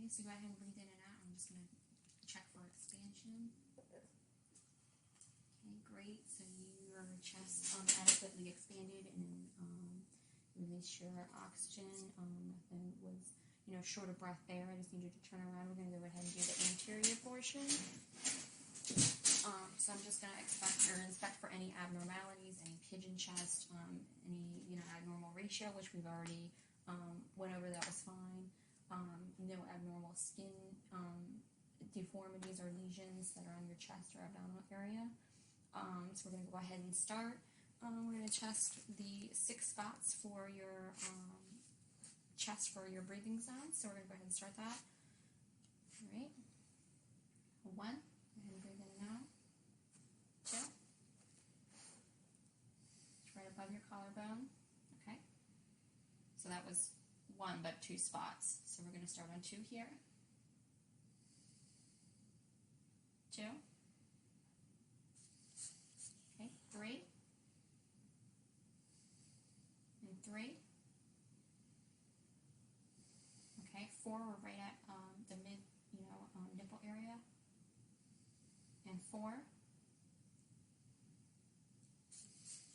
Okay, so go ahead and breathe in and out. I'm just going to check for expansion. Okay, great. So your chest adequately expanded and release your oxygen. Nothing was, short of breath there. I just need you to turn around. We're going to go ahead and do the anterior portion. So I'm just going to inspect for any abnormalities, any pigeon chest, any abnormal ratio, which we've already went over. That was fine. No abnormal skin deformities or lesions that are on your chest or abdominal area. So we're going to go ahead and start. We're going to test the 6 spots for your chest for your breathing zones. So we're going to go ahead and start that. All right. 1. Go ahead and breathe in and out. 2. It's right above your collarbone. Okay. So that was 1, but 2 spots. So we're going to start on 2 here. 2. Okay, 3. And 3. Okay, 4, we're right at the mid, nipple area. And 4.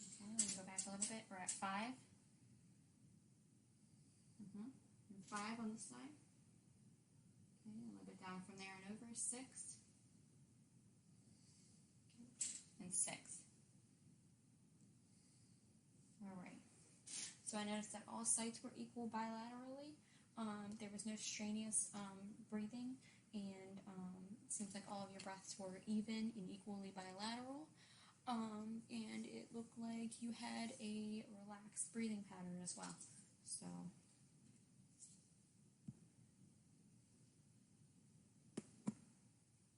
Okay, let me go back a little bit. We're at 5. And 5 on this side. Okay, a little bit down from there and over. 6. Okay, and 6. All right. So I noticed that all sites were equal bilaterally. There was no strenuous breathing, and it seems like all of your breaths were even and equally bilateral. And it looked like you had a relaxed breathing pattern as well. So